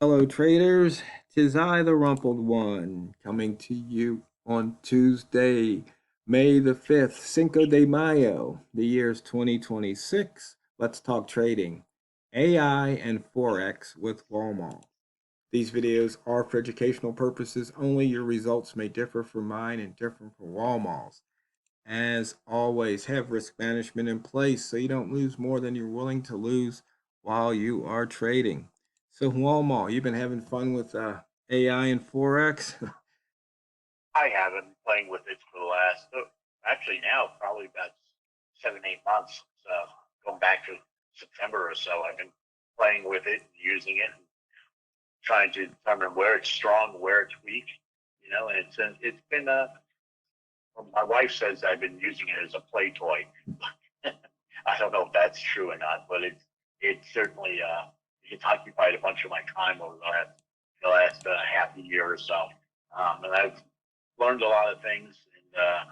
Hello, traders. Tis I, the Rumpled One, coming to you on Tuesday, May the 5th, Cinco de Mayo. The year's 2026. Let's talk trading, AI, and Forex with Walmal. These videos are for educational purposes only. Your results may differ from mine and different from Walmal's. As always, have risk management in place so you don't lose more than you're willing to lose while you are trading. So, Walmart, you've been having fun with AI and Forex? I haven't been playing with it for the last, actually now probably about 7, 8 months. So going back to September or so, I've been playing with it and using it and trying to determine where it's strong, where it's weak. And it's been well, my wife says I've been using it as a play toy. I don't know if that's true or not, but it's certainly it's occupied a bunch of my time over the last half a year or so, and I've learned a lot of things and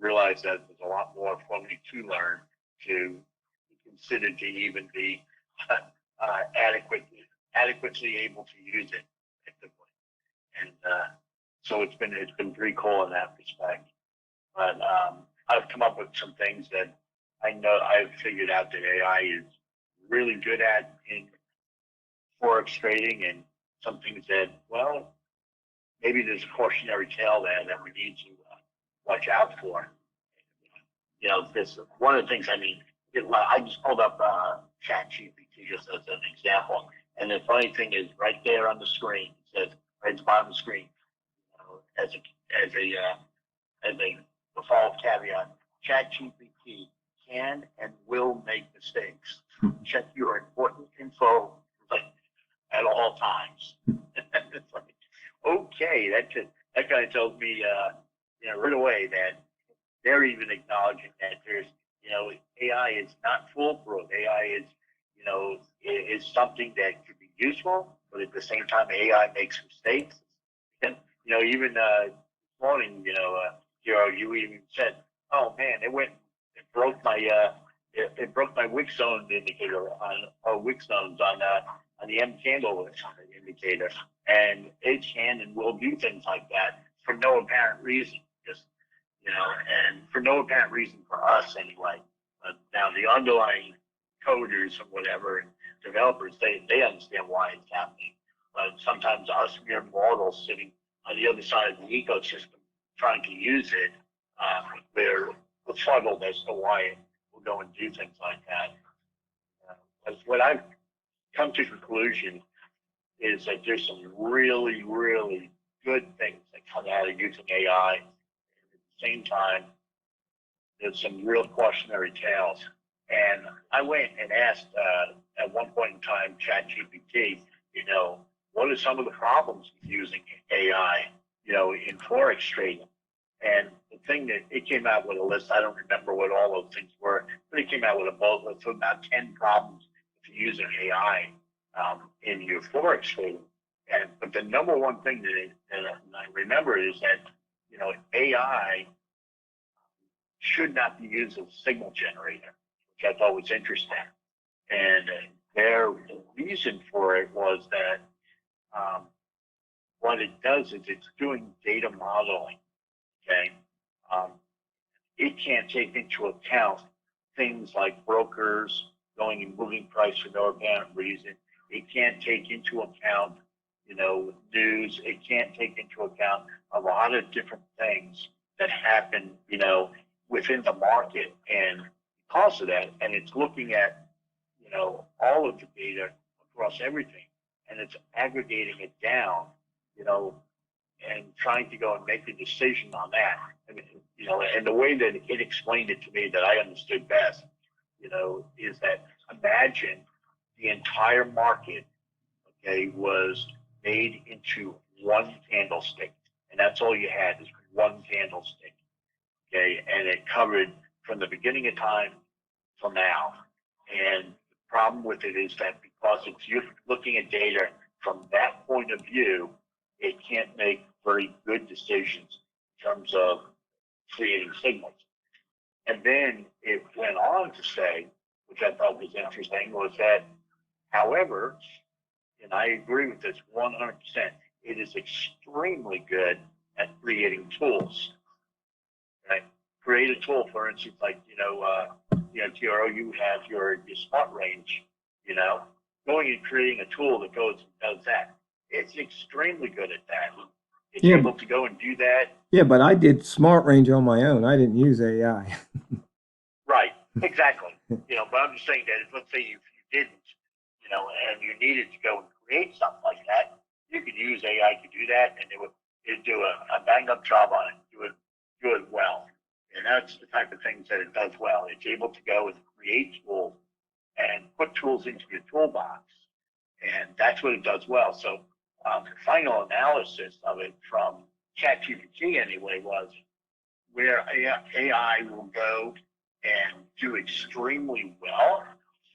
realized that there's a lot more for me to learn to be considered to even be adequately able to use it effectively. And so it's been pretty cool in that respect. But I've come up with some things that I know I've figured out that AI is really good at in forex trading, and some things that, well, maybe there's a cautionary tale there that we need to watch out for. This one of the things. I mean, I just pulled up ChatGPT just as an example, and the funny thing is, right there on the screen, it says right at the bottom of the screen, as a default caveat, ChatGPT can and will make mistakes. Check your important info like at all times. It's like, okay, that kind of tells me, right away that they're even acknowledging that AI is not foolproof. AI is something that could be useful, but at the same time, AI makes mistakes. And even this morning, you even said, "Oh man, it broke it broke my wick zone indicator on wick zones on the M candle indicator," and it can and will do things like that for no apparent reason, just and for no apparent reason for us anyway. But now the underlying coders or whatever and developers, they understand why it's happening. But sometimes us mere mortals sitting on the other side of the ecosystem trying to use it, we're befuddled as to why it will go and do things like that. What I've come to conclusion is that there's some really, really good things that come out of using AI. At the same time, there's some real cautionary tales. And I went and asked at one point in time ChatGPT, what are some of the problems with using AI, in forex trading? And the thing that it came out with a list, I don't remember what all those things were, but it came out with a bullet list of about 10 problems with using AI in your forex trading. But the number one thing that I remember is that, AI should not be used as a signal generator, which I thought was interesting. And their reason for it was that what it does is it's doing data modeling. Okay, um, it can't take into account things like brokers going and moving price for no apparent reason. It can't take into account, news. It can't take into account a lot of different things that happen, within the market. And because of that, and it's looking at, all of the data across everything, and it's aggregating it down, you know, and trying to go and make a decision on that. I mean, and the way that it explained it to me that I understood best, is that imagine the entire market, okay, was made into one candlestick, and that's all you had is one candlestick, okay, and it covered from the beginning of time till now. And the problem with it is that because it's you're looking at data from that point of view, it can't make very good decisions in terms of creating signals. And then it went on to say, which I thought was interesting, was that, however, and I agree with this 100%. It is extremely good at creating tools. Right? Create a tool, for instance, like TRO, you have your smart range. Going and creating a tool that goes and does that. It's extremely good at that. It's Yeah, able to go and do that. yeah, but I did Smart Range on my own. I didn't use AI. Right, exactly. But I'm just saying that if, let's say you didn't, and you needed to go and create something like that, you could use AI to do that, and it'd do a bang up job on it, do it well. And that's the type of things that it does well. It's able to go and create tools and put tools into your toolbox, and that's what it does well. So the final analysis of it from ChatGPT anyway was where AI will go and do extremely well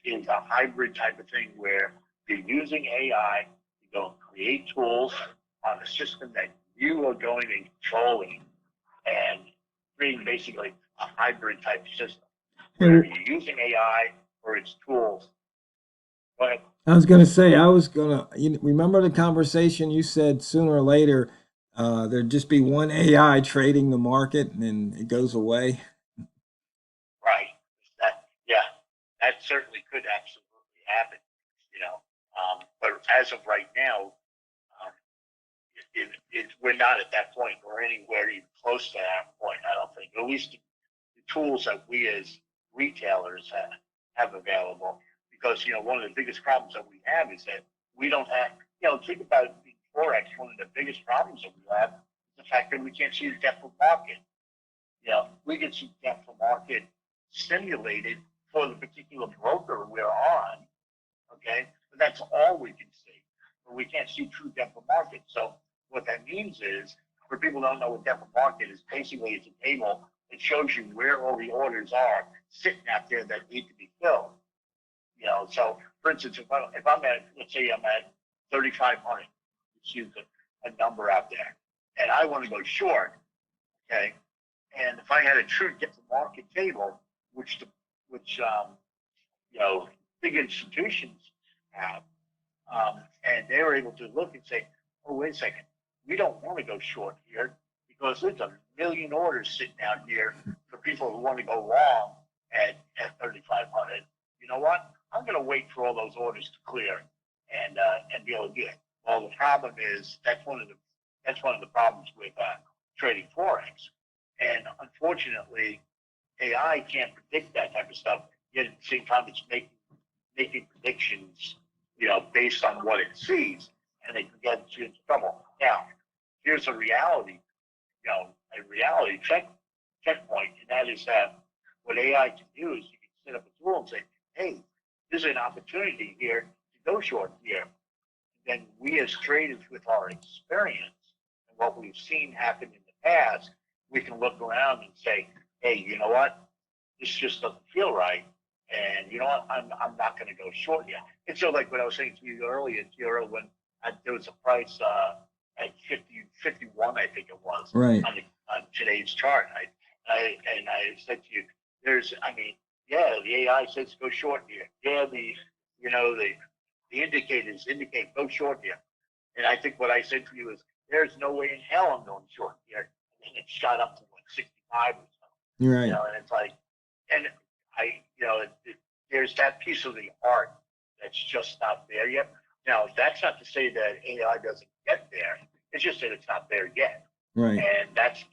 is a hybrid type of thing where you're using AI to go and create tools on a system that you are going and controlling and creating basically a hybrid type system where you're using AI for its tools. But I was going to say, you remember the conversation you said sooner or later, there'd just be one AI trading the market and then it goes away. right, yeah, that certainly could absolutely happen. But as of right now, um, we're not at that point. We're anywhere even close to that point. I don't think. At least the tools that we as retailers have available. Because one of the biggest problems that we have is that we don't have. Think about it, Forex. One of the biggest problems that we have is the fact that we can't see the depth of market. We can see depth of market simulated for the particular broker we're on. Okay, but that's all we can see. But we can't see true depth of market. So what that means is, for people who don't know what depth of market is, basically it's a table that shows you where all the orders are sitting out there that need to be filled. So for instance, if I'm at, let's say I'm at 3,500, let's use a number out there, and I want to go short, okay, and if I had a true depth of market table, which big institutions have, and they're able to look and say, oh, wait a second, we don't want to go short here because there's a million orders sitting out here for people who want to go long at 3,500. You know what? I'm going to wait for all those orders to clear and be able to do it. Well, the problem is that's one of the problems with trading forex, and unfortunately, AI can't predict that type of stuff. Yet at the same time, it's making predictions, based on what it sees, and they can get into trouble. Now, here's a reality, checkpoint, and that is that what AI can do is you can set up a tool and say, hey, there's an opportunity here to go short here. Then we as traders, with our experience and what we've seen happen in the past, we can look around and say, hey, you know what? This just doesn't feel right. And you know what? I'm not going to go short yet. It's so like what I was saying to you earlier, TRO, when there was a price at 51, I think it was, Right. on today's chart. I said to you, yeah, the AI says go short here. Yeah, the indicators indicate go short here. And I think what I said to you is, there's no way in hell I'm going short here. And it shot up to 65 or something. You're right. And it's like, and there's that piece of the art that's just not there yet. Now, that's not to say that AI doesn't get there. It's just that it's not there yet. Right. And that's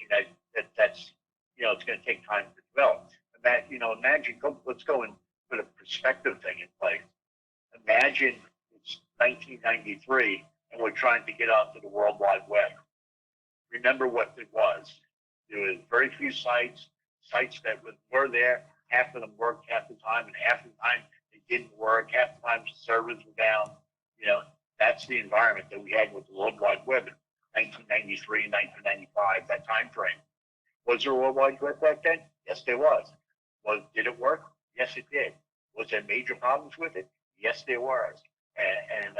it's going to take time to develop. Imagine, let's go and put a perspective thing in place. Imagine it's 1993 and we're trying to get onto the World Wide Web. Remember what it was. There were very few sites that were there. Half of them worked half the time, and half the time they didn't work. Half the time the servers were down. That's the environment that we had with the World Wide Web in 1993 and 1995, that time frame. Was there a World Wide Web back then? Yes, there was. Did it work? Yes, it did. Was there major problems with it? Yes, there was. And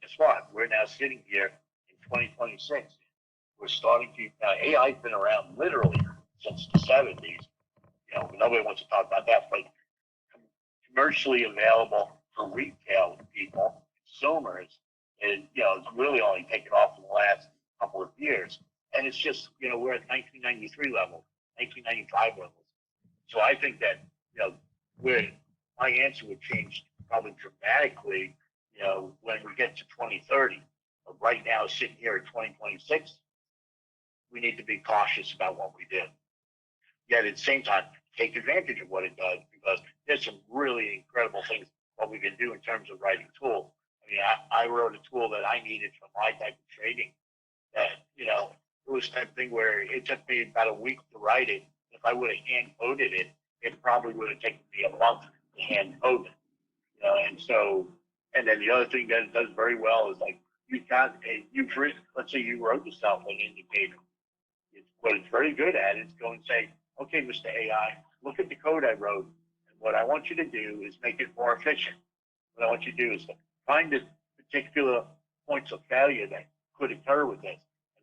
guess what? We're now sitting here in 2026. We're starting to, AI's been around literally since the 70s. Nobody wants to talk about that, but commercially available for retail people, consumers, And, it's really only taken off in the last couple of years. And it's just, we're at 1993 levels, 1995 levels. So I think that, where my answer would change probably dramatically, when we get to 2030. But right now, sitting here at 2026, we need to be cautious about what we do. Yet at the same time, take advantage of what it does, because there's some really incredible things what we can do in terms of writing tools. I mean, I wrote a tool that I needed for my type of trading that, it was type of thing where it took me about a week to write it. If I would have hand coded it, it probably would have taken me a month to hand code it. And so, and then the other thing that it does very well is like let's say you wrote yourself an indicator. What it's very good at is go and say, okay, Mr. AI, look at the code I wrote, and what I want you to do is make it more efficient. What I want you to do is find the particular points of failure that could occur with this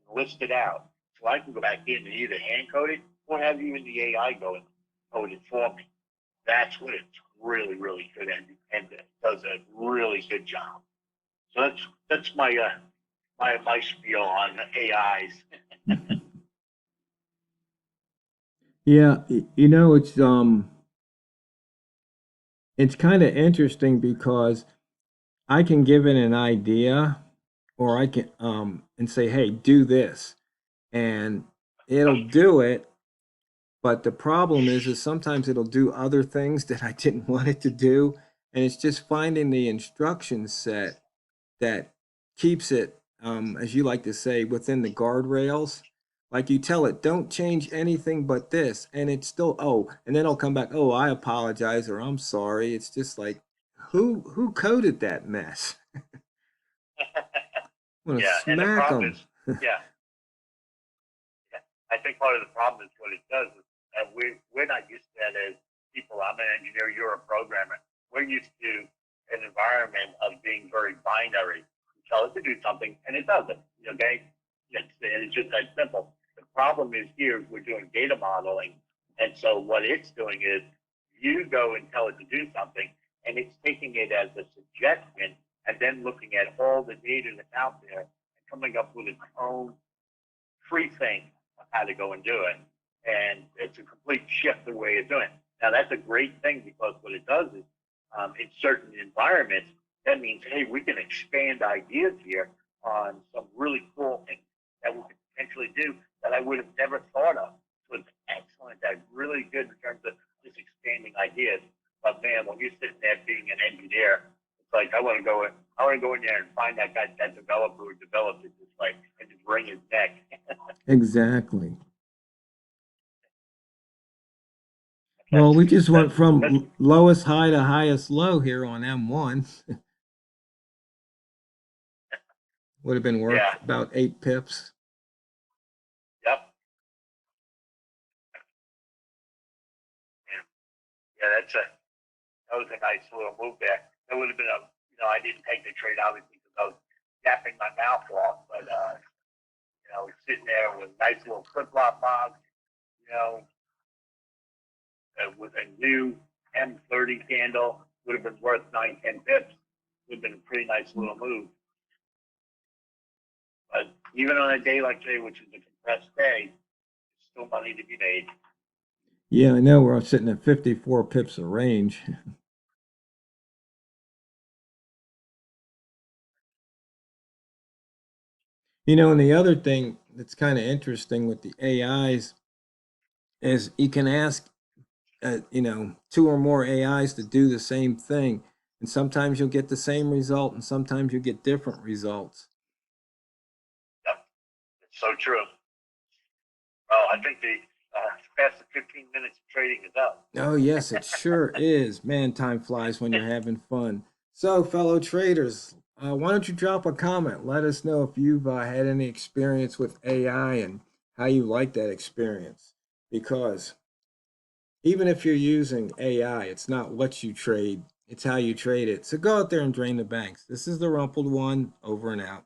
and list it out. So I can go back in and either hand code it or have even the AI go and code it for me. That's what it's really, really good at, and it does a really good job. So that's my spiel on AIs. Yeah, it's kind of interesting because I can give it an idea, or I can and say, "Hey, do this," and it'll do it. But the problem is sometimes it'll do other things that I didn't want it to do, and it's just finding the instruction set that keeps it, as you like to say, within the guardrails. Like you tell it, don't change anything but this, and it's still and then it'll come back. Oh, I apologize, or I'm sorry. It's just like, who coded that mess? I'm gonna Yeah, and the smack problem them. is, yeah, yeah. I think part of the problem is what it does is that we're not used to that as people. I'm an engineer, you're a programmer. We're used to an environment of being very binary. You tell it to do something, and it does it. Okay, it's just that simple. The problem is here we're doing data modeling, and so what it's doing is you go and tell it to do something, and it's taking it as a suggestion, and then looking at all the data that's out there and coming up with its own free thing of how to go and do it. And it's a complete shift the way it's doing it. Now, that's a great thing, because what it does is in certain environments, that means, hey, we can expand ideas here on some really cool things that we could potentially do that I would have never thought of. So it's excellent. That's really good in terms of just expanding ideas. But man, when you're sitting there being an engineer, it's like I want to go in there and find that guy, that developer who developed it, just like, and just wring his neck. Exactly. Well, that's we just went that's from lowest high to highest low here on M1. Would have been worth yeah, about 8 pips. yep, yeah, yeah. That was a nice little move there. That would have been I didn't take the trade obviously because I was yapping my mouth off, but sitting there with a nice little flip flop box, you know, with a new M30 candle, would have been worth 9, 10 pips. Would have been a pretty nice little move. But even on a day like today, which is a compressed day, there's still money to be made. Yeah, I know we're sitting at 54 pips of range. And the other thing that's kind of interesting with the AIs is you can ask, 2 or more AIs to do the same thing. And sometimes you'll get the same result, and sometimes you'll get different results. Yep, it's so true. Well, I think the past the 15 minutes of trading is up. Oh, yes, it sure is. Man, time flies when you're having fun. So, fellow traders, why don't you drop a comment? Let us know if you've had any experience with AI and how you like that experience. Because even if you're using AI, it's not what you trade, it's how you trade it. So go out there and drain the banks. This is the Rumpled One, over and out.